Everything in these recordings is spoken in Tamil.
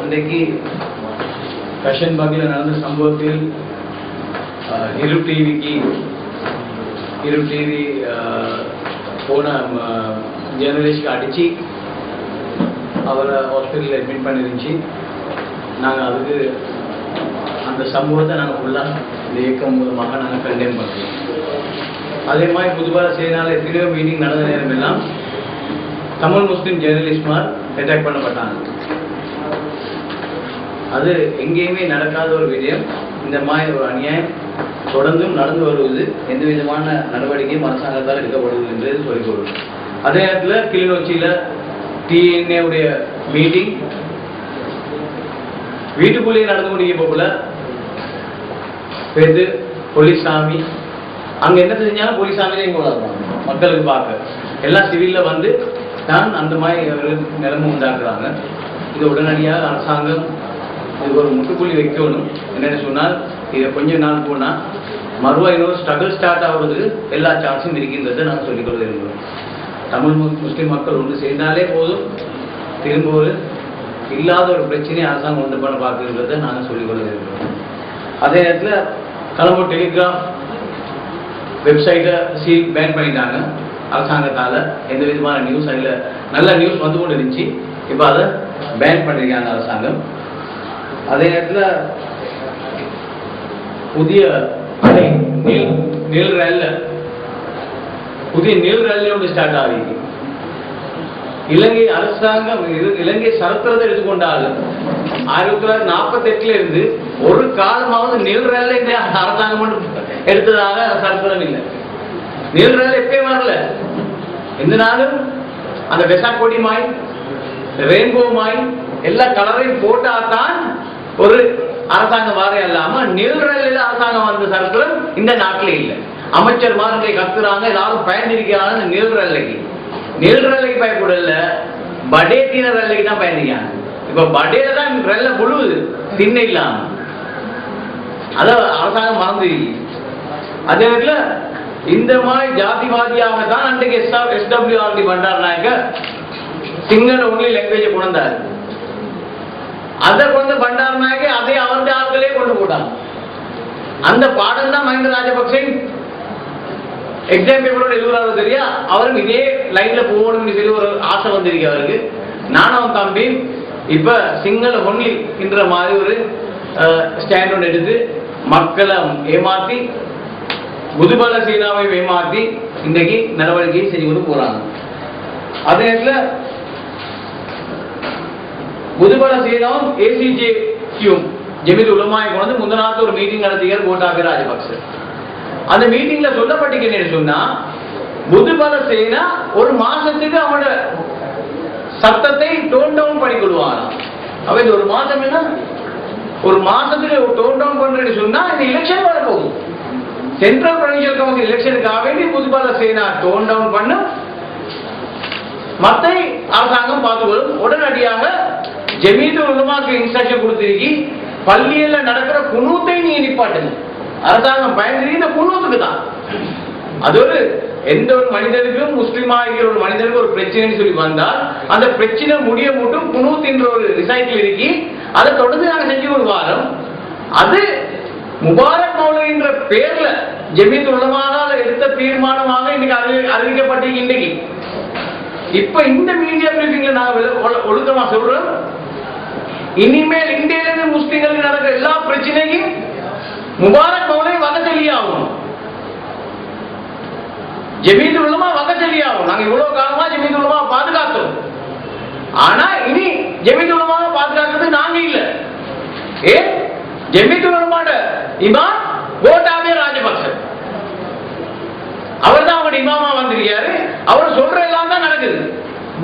அன்றைக்கு ஃபேஷன் பாகியில் நடந்த சம்பவத்தில் இரு டிவி போன ஜேர்னலிஸ்ட்க்கு அடித்து அவரை ஹாஸ்பிட்டலில் அட்மிட் பண்ணிருந்துச்சு. நாங்கள் அதுக்கு அந்த சம்பவத்தை நாங்கள் ஃபுல்லாக இந்த இயக்கம் மூலமாக நாங்கள் கண்டெய்ன் பண்ணுறோம். அதே மாதிரி புதுபால சேனால எத்தனையோ மீட்டிங் நடந்த நேரம் எல்லாம் தமிழ் முஸ்லீம் ஜேர்னலிஸ்ட்மார் அட்டாக் பண்ணப்பட்டாங்க. அது எங்கேயுமே நடக்காத ஒரு விடயம். இந்த மாதிரி ஒரு அநியாயம் தொடர்ந்தும் நடந்து வருவது எந்த விதமான நடவடிக்கையும் அரசாங்கத்தால் எடுக்கப்படுவது என்று சொல்லிக்கொள்ளும். அதே நேரத்தில் கிளிநொச்சியில் டிஎன்ஏ உடைய மீட்டிங் வீட்டுக்குள்ளேயே நடந்து முடிய போகல பேருந்து போலீஸ்சாமி அங்கே என்ன செஞ்சாலும் போலீஸ்சாமி தான் இங்கே மக்களுக்கு பார்க்க எல்லாம் சிவிலில் வந்து தான் அந்த மாதிரி ஒரு நிலைமை உண்டாக்குறாங்க. இது உடனடியாக அரசாங்கம் இதுக்கு ஒரு முட்டுப்புள்ளி வைக்கணும். என்னென்னு சொன்னால் இதை கொஞ்ச நாள் போனால் மறுவா இன்னொரு ஸ்ட்ரகிள் ஸ்டார்ட் ஆகுறதுக்கு எல்லா சான்ஸும் இருக்கின்றதை நாங்கள் சொல்லிக்கொள்ள விரும்புகிறோம். தமிழ் முஸ்லீம் மக்கள் ஒன்று சேர்ந்தாலே போதும், திரும்ப ஒரு இல்லாத ஒரு பிரச்சனையை அரசாங்கம் ஒன்று பண்ண பார்க்குறதை நாங்கள் சொல்லிக்கொள்ள விரும்புகிறோம். அதே நேரத்தில் கலம்பூர் டெலிகிராம் வெப்சைட்டை பேன் பண்ணிட்டாங்க அரசாங்கத்தால். எந்த விதமான நியூஸ் அதில் நல்ல நியூஸ் வந்து கொண்டு இருந்துச்சு, இப்போ அதை பேன் பண்ணியிருக்காங்க அரசாங்கம். அதே நேரத்தில் புதிய நீல் ரயில் ஒன்று ஸ்டார்ட் ஆகிருக்கு. இலங்கை அரசாங்கம் இலங்கை சரித்திரத்தை எடுத்துக்கொண்டாலும் 1948 இருந்து ஒரு காலமாவது நீல் ரயில் இந்த அரசாங்கம் எடுத்ததாக சரித்திரம் இல்லை. நீல் ரயில் எப்பயும் வரல. எந்த நாளும் அந்த வெசாக்கோடி மாய் ரெயின்போ மாய் எல்லா கலரையும் போட்டாதான் ஒரு அரசாங்கம் வாரே இல்லாம நீல் ரயிலில் அரசாங்கம் வந்த சரித்திரம் இந்த நாட்டில் இல்லை. அமைச்சர் மாதிரி கத்துறாங்க, எல்லாரும் பயந்திருக்கிறாங்க. நீல் ரயிலுக்கு பயப்படல, படே தின ரயிலுக்கு தான் பயந்திருக்காங்க. இப்ப படேல தான் ரயில முழுவது திண்ண இல்லாம அத அரசாங்கம் மறந்து. அதே நேரத்துல இந்த மாதிரி ஜாதிவாதியாக தான் அன்றைக்கு SWRD பண்டாரநாயக்க சிங்கள ஒன்லி லாங்குவேஜை கொண்டாரு. அதை கொண்டு பண்டாரநாயக்க அதை அவருடைய ஆட்களே கொண்டு போட்டாங்க. அந்த பாடம் தான் மஹிந்த ராஜபக்சே எக்ஸாம் பேப்பரோட எழுதுறாரு தெரியா. அவருக்கு இதே லைன்ல போகணும்னு சொல்லி ஒரு ஆசை வந்திருக்கு அவருக்கு. நானும் தம்பி இப்ப சிங்கள ஒன்லி என்ற மாதிரி ஒரு ஸ்டாண்ட் ஒன்று எடுத்து மக்களை ஏமாத்தி புதுபல சீனாவை ஏமாத்தி இன்றைக்கு நடவடிக்கையை செஞ்சு கொண்டு போறாங்க. அதே நேரத்தில் புதுபல சீனாவும் ACJயும் ஜெமித் உலமாயை கொண்டு முந்தநாத்து ஒரு மீட்டிங் நடத்தியார் கோட்டாபய ராஜபக்ச. அந்த மீட்டிங்ல சொல்லப்பட்டிருக்கேன்னு சொன்னா புதுபல சேனா ஒரு மாசத்துக்கு அவனோட சத்தத்தை டோன் டவுன் பண்ணிக்கொள்வாராம். அவ இந்த ஒரு மாசம் என்ன ஒரு மாசத்துக்கு டோன் டவுன் பண்றேன்னு சொன்னா இந்த எலெக்ஷன் வர போகுது. சென்ட்ரல் ப்ரொவின்சியல் கவுன்சில் எலெக்ஷனுக்காக வேண்டி புதுபல சேனா டோன் டவுன் பண்ணும். மற்ற அரசாங்கம் பார்த்துக்கொள்ளும். உடனடியாக ஜமீது உலமாக்கு இன்ஸ்ட்ரக்ஷன் கொடுத்திருக்கி பள்ளியில நடக்கிற குனூத்தை நீ நிப்பாட்டுங்க. அரசாங்கம் பயந்துருக்கு இந்த குனூத்துக்கு தான். அது ஒரு எந்த ஒரு மனிதனுக்கும் முஸ்லீம் ஆகிற ஒரு மனிதனுக்கு ஒரு பிரச்சனைன்னு சொல்லி வந்தால் அந்த பிரச்சனை முடிய மட்டும் குனூத் என்ற ஒரு ரிசைக்கிள் இருக்கி அதை தொடர்ந்து நாங்கள் செஞ்சு ஒரு வாரம். அது முபாரக் மௌலவி என்ற பேர்ல ஜமீத் உலமாவால எடுத்த தீர்மானமாக இன்னைக்கு அறிவிக்கப்பட்டிருக்கு. இன்னைக்கு இப்ப இந்த மீடியா பிரீஃபிங்ல நான் ஒழுக்கமா சொல்றோம், இனிமேல் இந்தியிலிருந்து முஸ்லிம்களுக்கு நடக்கிற எல்லா பிரச்சனையும் முபாரக் மௌலவி வகை சொல்லியாகும், ஜமீத் உலமா வகை சொல்லியாகும். நாங்க இவ்வளவு காலமா ஜமீத் உலமா பாதுகாத்தோம். ஆனா இனி ஜமீத் உலமாவை பாதுகாக்கிறது நாங்க இல்ல. ஏன் ஜமீத் உலமாட இமாம் கோட்டாபய ராஜபக்ச அவர் தான் அவருடைய இமாமா வந்திருக்காரு. அவர் சொல்ற எல்லாம் தான் நடக்குது.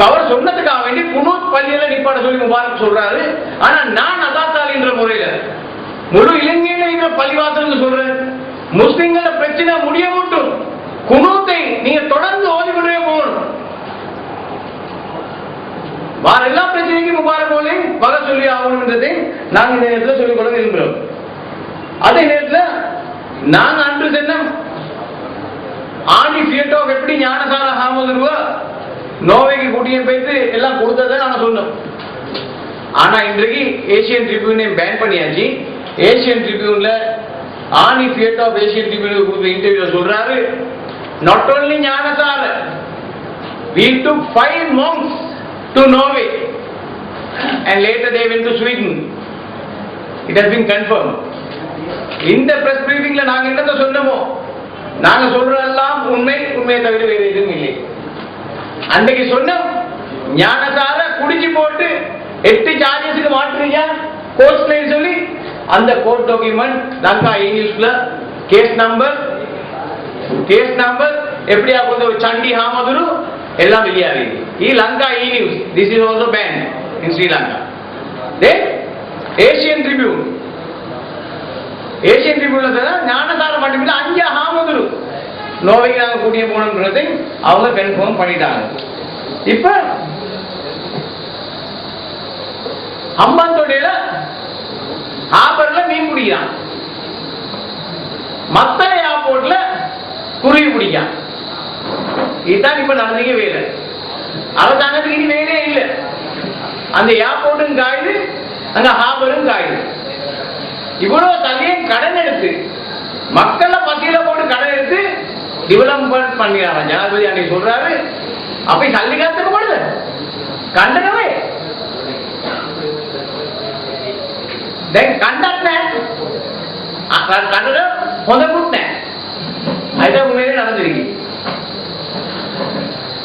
அவர் சொன்னதுக்காக வேண்டி குனூத் பள்ளியில நிப்பாட சொல்லி முபாரக் சொல்றாரு. ஆனா நான் அதாத்தால் என்ற முறையில முழு இலங்கையில இருக்கிற பள்ளிவாசல் சொல்றேன், முஸ்லிம்கள பிரச்சனை முடிய மட்டும் குனூத்தை நீங்க தொடர்ந்து ஓதிக்கொண்டே போகணும். வார எல்லா பிரச்சனைக்கும் முபாரக் போலே வகை சொல்லி ஆகணும் என்றதை நாங்கள் இந்த நேரத்தில் சொல்லிக்கொள்ள விரும்புகிறோம். அதே நேரத்தில் நாங்க அன்று சென்ன ஆண்டி தியேட்டோ எப்படி ஞானசார ஹாமதுருவா நோவைக்கு கூட்டிய போயிட்டு எல்லாம் கொடுத்ததை நாங்க சொன்னோம். ஆனா இன்றைக்கு ஏசியன் ட்ரிபியூனை பேன் பண்ணியாச்சு. ஏசியன் ட்ரிபியூன்ல ஆனி தியேட் ஆஃப் ஏசியன் ட்ரிபியூனுக்கு கொடுத்த இன்டர்வியூல சொல்றாரு, not only Gnanasara, we took 5 monks to Norway and later they went to Sweden. It has been confirmed. இந்த பிரஸ் பிரீஃபிங்ல நாங்க என்னத்த சொன்னோமோ, நாங்க சொல்றதெல்லாம் உண்மையை தவிர வேறு எதுவும் இல்லை. அன்றைக்கு சொன்ன ஞானசார குடிச்சு போட்டு 8 சார்ஜஸுக்கு மாற்றுறீங்க கோர்ட்ல சொல்லி, அந்த கோர்ட் டாக்குமெண்ட் லங்கா நியூஸ்ல கேஸ் நம்பர் எப்படியா கொடுத்த ஒரு சண்டி ஹாமதுரு எல்லாம் வெளியாகி Lanka news. This is also ban in Sri Lanka. தென் ஏசியன் ட்ரிபியூன் ஞானசார மட்டும் 5 ஹாமதுரு நோவைக்கு நாங்க கூட்டிய போனோம்ன்றதை அவங்க கன்ஃபார்ம் பண்ணிட்டாங்க. இப்ப அம்பந்தோடையில ஆபர்ல மீன் பிடிக்கிறான், மத்த ஏர்போர்ட்ல குருவி பிடிக்கான். இதுதான் இப்ப நடந்தீங்க. வேற அரசாங்கத்துக்கு இனி வேறே இல்லை. அந்த ஏர்போர்ட்டும் காயுது, அங்க ஹாபரும் காயுது. இவ்வளவு தனியும் கடன் எடுத்து மக்கள பத்தியில போட்டு கடன் எடுத்து டெவலப்மெண்ட் பண்ணிடுறாங்க. ஜனாதிபதி அன்னைக்கு சொல்றாரு, அப்ப சல்லிகாத்துக்கு போடுது கண்டனவே கண்டன ஹொந்த கூட்டினேன். அதுதான் உண்மையிலே நடந்திருக்கு.